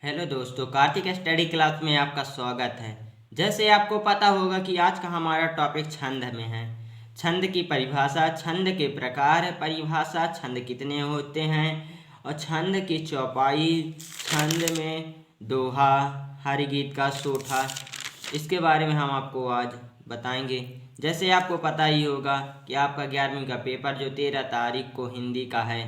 Hello दोस्तों, Kartik study class में आपका स्वागत है। जैसे आपको पता होगा कि आज का हमारा टॉपिक छंद में है। छंद की परिभाषा, छंद के प्रकार, परिभाषा, छंद कितने होते हैं और छंद की चौपाई, छंद में दोहा, हरि गीत का सोठा, इसके बारे में हम आपको आज बताएंगे। जैसे आपको पता ही होगा कि आपका 11वीं का पेपर जो 13 तारीख को हिंदी का है,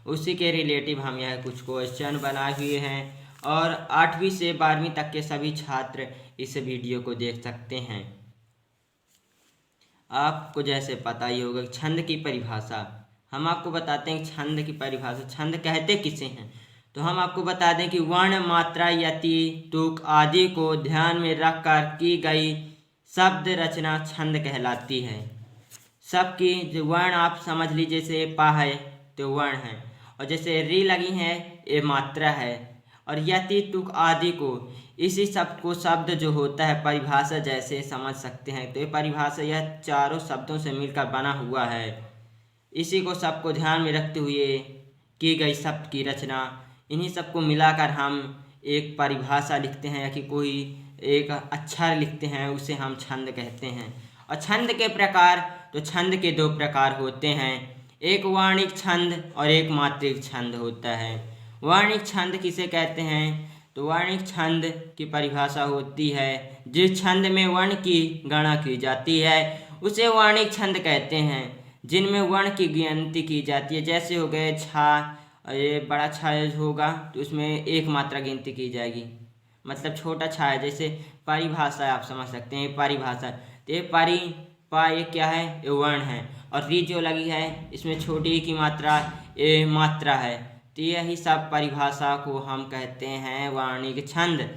उसी के रिलेटिव हम यह कुछ क्वेश्चन बनाए हुए हैं और 8वीं से 12वीं तक के सभी छात्र इस वीडियो को देख सकते हैं। आपको जैसे पता ही होगा छंद की परिभाषा, हम आपको बताते हैं छंद की परिभाषा, छंद कहते किसे हैं। तो हम आपको बता दें कि वर्ण, मात्रा, यति, तुक आदि को ध्यान में रखकर की गई शब्द रचना छंद कहलाती है। सबकी जो वर्ण आप समझ लीजिए, जैसे पा है तो वर्ण है, और जैसे री लगी है ये मात्रा है, और यति, तुक आदि को, इसी सब को शब्द जो होता है परिभाषा जैसे समझ सकते हैं। तो ये परिभाषा यह चारों शब्दों से मिलकर बना हुआ है। इसी को सबको ध्यान में रखते हुए की गई शब्द की रचना, इन्हीं सबको मिलाकर हम एक परिभाषा लिखते हैं या कि कोई एक अक्षर लिखते हैं, उसे हम छंद कहते हैं। और छंद के प्रकार, तो छंद के दो प्रकार होते हैं, एक वर्णिक छंद और एक मात्रिक छंद होता है। वर्णिक छंद किसे कहते हैं? तो वर्णिक छंद की परिभाषा होती है जिस छंद में वर्ण की गणना की जाती है उसे वर्णिक छंद कहते हैं। जिनमें वर्ण की गिनती की जाती है, जैसे हो गए छा, ये बड़ा छा होगा तो उसमें एक मात्रा गिनती की जाएगी, मतलब छोटा छा है। जैसे परिभाषा आप समझ सकते हैं, परिभाषा तो ये ये क्या है? ये वर्ण है। और री जो लगी है इसमें छोटी की मात्रा, ये मात्रा है। तो यही सब परिभाषा को हम कहते हैं वर्णिक छंद।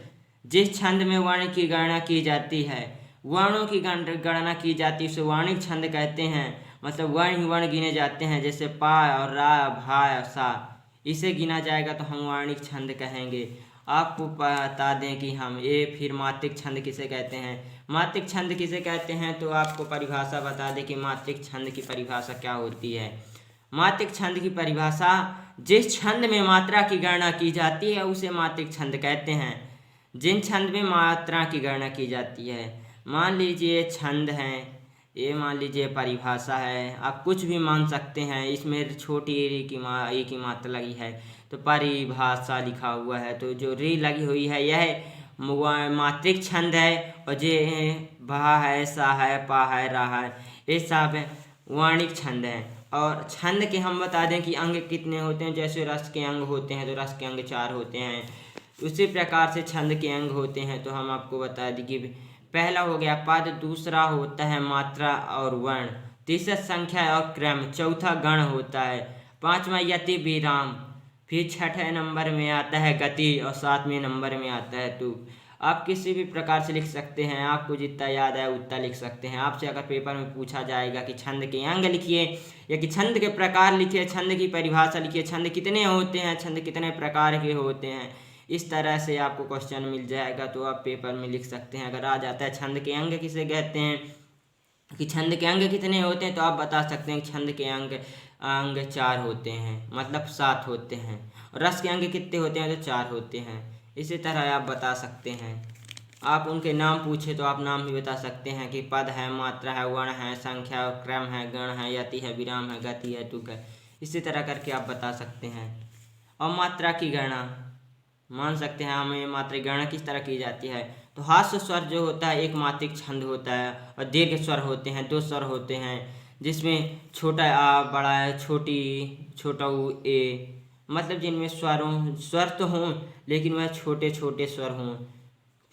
जिस छंद में वर्ण की गणना की जाती है, वर्णों की गणना की जाती है, उसे वर्णिक छंद कहते हैं। मतलब वर्ण ही वर्ण गिने जाते हैं, जैसे पा और रा, भा और सा, इसे गिना जाएगा तो हम वर्णिक छंद कहेंगे। आपको बता दें कि हम ये फिर मात्रिक छंद किसे कहते हैं। मात्रिक छंद किसे कहते हैं तो आपको परिभाषा बता दें कि मात्रिक छंद की परिभाषा क्या होती है। मात्रिक छंद की परिभाषा, जिस छंद में मात्रा की गणना की जाती है उसे मात्रिक छंद कहते हैं। जिन छंद में मात्रा की गणना की जाती है, मान लीजिए छंद है, ये मान लीजिए परिभाषा है, आप कुछ भी मान सकते हैं। इसमें छोटी री की ए की मात्रा लगी है तो परिभाषा लिखा हुआ है, तो जो री लगी हुई है यह मात्रिक छंद है। और जो भा है, सा है, पा है, रा है, ये सब वर्णिक छंद है। और छंद के हम बता दें कि अंग कितने होते हैं। जैसे रस के अंग होते हैं तो रस के अंग 4 होते हैं, उसी प्रकार से छंद के अंग होते हैं। तो हम आपको बता दें कि पहला हो गया पद, दूसरा होता है मात्रा और वर्ण, तीसरा संख्या और क्रम, चौथा गण होता है, पांचवा यति विराम, फिर छठे नंबर में आता है गति और 7वें नंबर में आता है तुक। आप किसी भी प्रकार से लिख सकते हैं, आपको जितना याद है उतना लिख सकते हैं। आपसे अगर पेपर में पूछा जाएगा कि छंद के अंग लिखिए या कि छंद के प्रकार लिखिए, छंद की परिभाषा लिखिए, छंद कितने होते हैं, छंद कितने प्रकार के होते हैं, इस तरह से आपको क्वेश्चन मिल जाएगा तो आप पेपर में लिख सकते हैं। अगर आ जाता है छंद के अंग किसे कहते हैं कि छंद के अंग कितने होते हैं, तो आप बता सकते हैं छंद के अंग 4 होते हैं, मतलब 7 होते हैं। और रस के अंग कितने होते हैं तो 4 होते हैं। इसी तरह आप बता सकते हैं। आप उनके नाम पूछे तो आप नाम भी बता सकते हैं कि पद है, मात्रा है, वर्ण है, संख्या और क्रम है, गण है, यति है, विराम है, गति है, तुक है। इसी तरह करके आप बता सकते हैं। और मात्रा की गणना मान सकते हैं, हमें मात्रा की गणना किस तरह की जाती है। तो हास्य स्वर जो होता है एक मात्रिक छंद होता है, और दीर्घ स्वर होते हैं, 2 स्वर होते हैं, जिसमें छोटा आ, बड़ा है, छोटी, छोटा ऊ, ए, मतलब जिनमें स्वर तो हों लेकिन वह छोटे छोटे स्वर हों।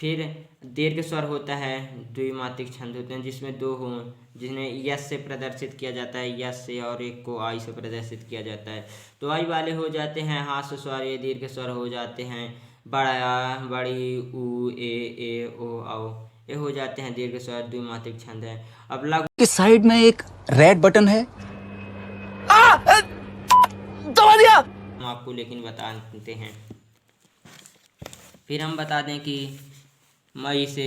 फिर दीर्घ स्वर होता है, द्विमात्रिक छंद होते हैं जिसमें 2 हों, जिन्हें यश से प्रदर्शित किया जाता है, यश से, और एक को आई से प्रदर्शित किया जाता है। तो आई वाले हो जाते हैं हास्य स्वर, ये दीर्घ स्वर हो जाते हैं बड़ा, बड़ी, ऊ, ए, ओ, औ, ये हो जाते हैं दीर्घ स्वर, द्विमात्रिक छंद है। अब लघु के साइड में एक रेड बटन है। दबा दिया। हम आपको लेकिन बताते हैं। फिर हम बता दें कि मई से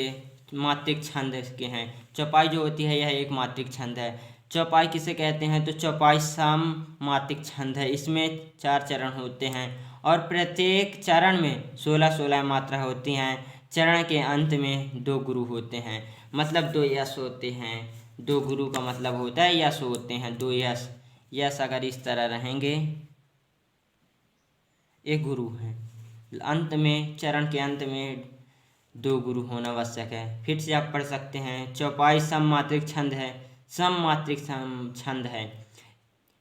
मात्रिक छंद के हैं। चौपाई जो होती है यह एक मात्रिक छंद है। चौपाई किसे कहते हैं तो चौपाई सम मात्रिक छंद है। इसमें 4 चरण होते हैं और प्रत्येक चरण में 16-16 मात्रा होती हैं। चरण के अंत में 2 गुरु होते हैं, मतलब 2 यश होते हैं। 2 गुरु का मतलब होता है यश होते हैं, 2 यश। यश अगर इस तरह रहेंगे, एक गुरु है, अंत में चरण के अंत में 2 गुरु होना आवश्यक है। फिर से आप पढ़ सकते हैं। चौपाई सममात्रिक छंद है। सममात्रिक छंद है।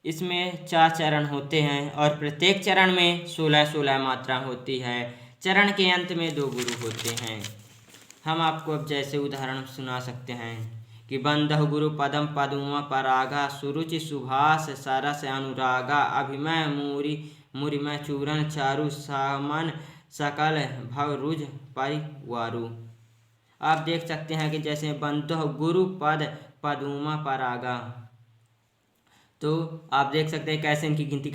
इसमें 4 चरण होते हैं और प्रत्येक चरण में 16-16 मात्रा होती है। चरण के अंत में 2 गुरु होते हैं। हम आपको अब जैसे उदाहरण सुना सकते हैं कि बंधु गुरु पदम पदुम परागा सुरुचि सुभाष सरस अनुरागा अभिमय मूरी मुरिमय चूरण चारु सामन सकल भवरुज परिवारु। आप देख सकते हैं कि जैसे बंधु गुरु पद पदुमा परागा, तो आप देख सकते हैं कैसे इनकी गिनती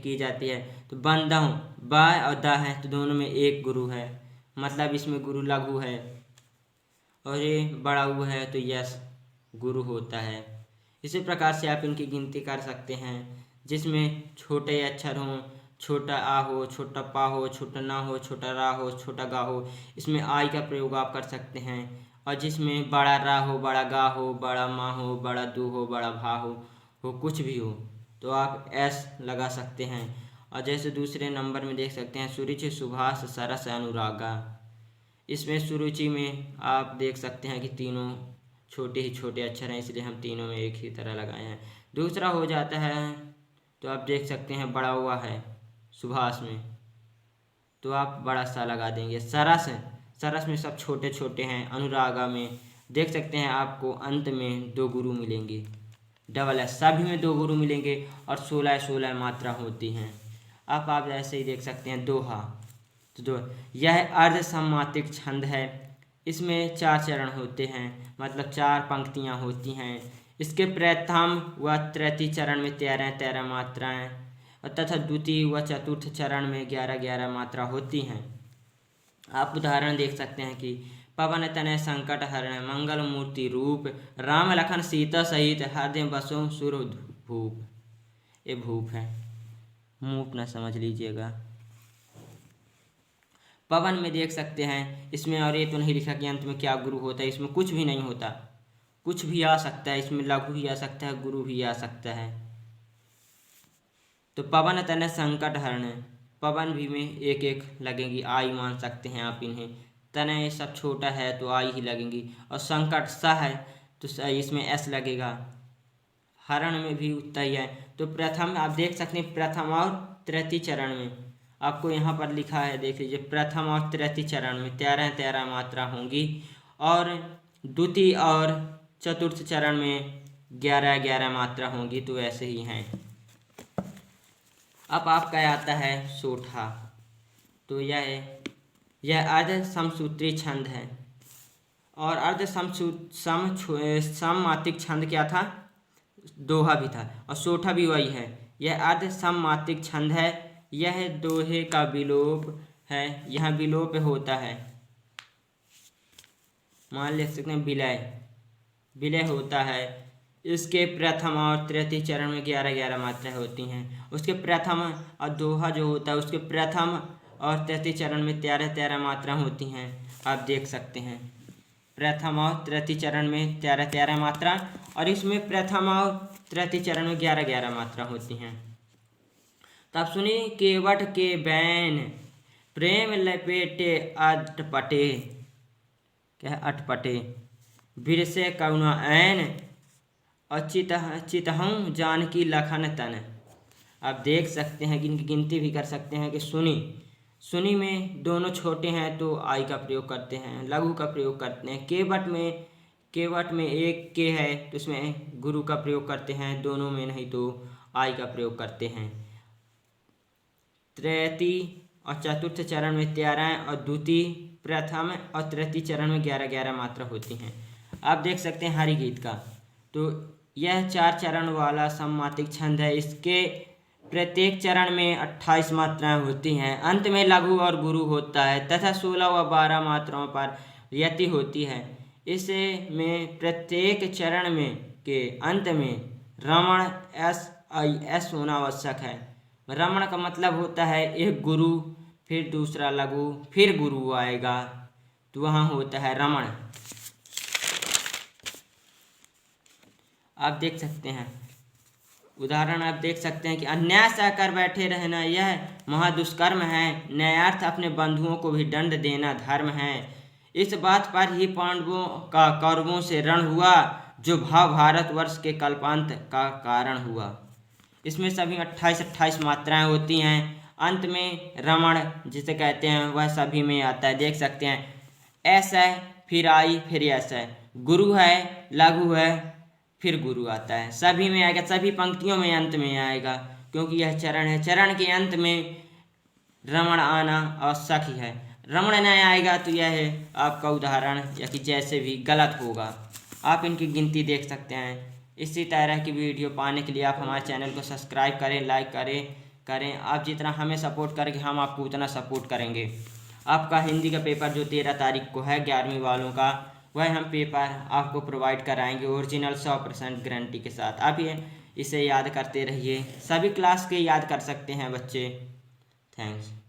की जाती है। तो बंधु ब और द है, तो दोनों में 1 गुरु है, मतलब इसमें गुरु लघु है। और ये बड़ा उ है तो यश गुरु होता है। इसी प्रकार से आप इनकी गिनती कर सकते हैं, जिसमें छोटे अक्षर हों, छोटा आ हो, छोटा पा हो, छोटा ना हो, छोटा रा हो, छोटा गा हो, इसमें आई का प्रयोग आप कर सकते हैं। और जिसमें बड़ा रा हो, बड़ा गा हो, बड़ा मा हो, बड़ा दू हो, बड़ा भा हो कुछ भी हो, तो आप एस लगा सकते हैं। और जैसे दूसरे नंबर में देख सकते हैं सुरुचि सुभाष सरस अनुरागा। इसमें सुरुचि में आप देख सकते हैं कि तीनों छोटे ही छोटे अक्षर हैं, इसलिए हम तीनों में एक ही तरह लगाए हैं। दूसरा हो जाता है, तो आप देख सकते हैं बड़ा हुआ है सुभाष में, तो आप बड़ा सा लगा देंगे। सरस सरस में सब छोटे छोटे हैं। अनुरागा में देख सकते हैं आपको अंत में 2 गुरु मिलेंगे, डबल है, सभी में 2 गुरु मिलेंगे और 16-16 मात्रा होती हैं। आप ऐसे ही देख सकते हैं दोहा, तो दो यह अर्ध सममात्रिक छंद है। इसमें 4 चरण होते हैं, मतलब 4 पंक्तियां होती हैं। इसके प्रथम व तृतीय चरण में 13-13 मात्राएं तथा द्वितीय व चतुर्थ चरण में 11-11 मात्रा होती हैं। आप उदाहरण देख सकते हैं कि पवन तनय संकट हरण मंगल मूर्ति रूप राम लखन सीता सहित हृदय बसो सुर भूप। ये भूप है, मूप ना समझ लीजिएगा। पवन में देख सकते हैं, इसमें और ये तो नहीं लिखा कि अंत में क्या गुरु होता है, इसमें कुछ भी नहीं होता, कुछ भी आ सकता है, इसमें लघु भी आ सकता है, गुरु भी आ सकता है। तो पवन तनय संकट हरण, पवन भी में 1-1 लगेंगी, आई मान सकते हैं आप इन्हें। तनय सब छोटा है तो आई ही लगेंगी, और संकट सा है तो इसमें एस लगेगा। हरण में भी उतना ही है। तो प्रथम आप देख सकते हैं, प्रथम और तृतीय चरण में आपको यहाँ पर लिखा है, देख लीजिए, प्रथम और तृतीय चरण में 13-13 मात्रा होंगी और द्वितीय और चतुर्थ चरण में 11-11 मात्रा होंगी। तो ऐसे ही हैं। अब आपका आता है सोठा, तो यह अर्ध समसूत्री छंद है। और अर्ध सममात्रिक छंद क्या था? दोहा भी था, और सोठा भी वही है। यह अर्ध सममात्रिक छंद है। यह दोहे का विलोप है, यहाँ विलोप होता है, मान लिख सकते हैं विलय होता है। इसके प्रथम और तृतीय चरण में 11-11 मात्राएं होती हैं। उसके प्रथम और दोहा जो होता है उसके प्रथम और तृतीय चरण में 13-13 मात्रा होती हैं। आप देख सकते हैं प्रथम और तृतीय चरण में 13-13 मात्रा, और इसमें प्रथम और तृतीय चरण में 11-11 मात्रा होती हैं। तब सुनी केवट के बैन प्रेम लपेटे अटपटे, क्या है अटपटे, बिरसे करुणा ऐन चितहूँ जानकी लखन तन। आप देख सकते हैं कि इनकी गिनती भी कर सकते हैं कि सुनी में दोनों छोटे हैं तो आई का प्रयोग करते हैं, लघु का प्रयोग करते हैं। केवट में 1 के है तो उसमें गुरु का प्रयोग करते हैं, दोनों में नहीं तो आई का प्रयोग करते हैं। तृतीय और चतुर्थ चरण में 13 और द्वितीय प्रथम और तृतीय चरण में 11-11 मात्रा होती हैं। आप देख सकते हैं हरि गीत का, तो यह 4 चरण वाला सममात्रिक छंद है। इसके प्रत्येक चरण में 28 मात्राएं होती हैं। अंत में लघु और गुरु होता है तथा 16 व 12 मात्राओं पर यति होती है। इसमें प्रत्येक चरण में के अंत में रमण एस होना आवश्यक है, रमण का मतलब होता है एक गुरु, फिर दूसरा लघु, फिर गुरु आएगा, तो वहाँ होता है रमण। आप देख सकते हैं उदाहरण, आप देख सकते हैं कि अन्याय सहकर बैठे रहना यह महादुष्कर्म है, न्यायार्थ अपने बंधुओं को भी दंड देना धर्म है। इस बात पर ही पांडवों का कौरवों से रण हुआ, जो भाव भारतवर्ष के कल्पांत का कारण हुआ। इसमें सभी 28 मात्राएं होती हैं। अंत में रमण जिसे कहते हैं वह सभी में आता है। देख सकते हैं ऐसा है, फिर आई, फिर ऐसा है, गुरु है, लघु है, फिर गुरु आता है, सभी में आएगा, सभी पंक्तियों में अंत में आएगा, क्योंकि यह चरण है। चरण के अंत में रमण आना आवश्यक ही है। रमण नहीं आएगा तो यह है आपका उदाहरण या कि जैसे भी गलत होगा। आप इनकी गिनती देख सकते हैं। इसी तरह की वीडियो पाने के लिए आप हमारे चैनल को सब्सक्राइब करें, लाइक करें। आप जितना हमें सपोर्ट करेंगे हम आपको उतना सपोर्ट करेंगे। आपका हिंदी का पेपर जो 13 तारीख को है 11वीं वालों का, वह हम पेपर आपको प्रोवाइड कराएंगे ओरिजिनल 100% गारंटी के साथ। आप ये इसे याद करते रहिए। सभी क्लास के याद कर सकते हैं बच्चे। थैंक्स।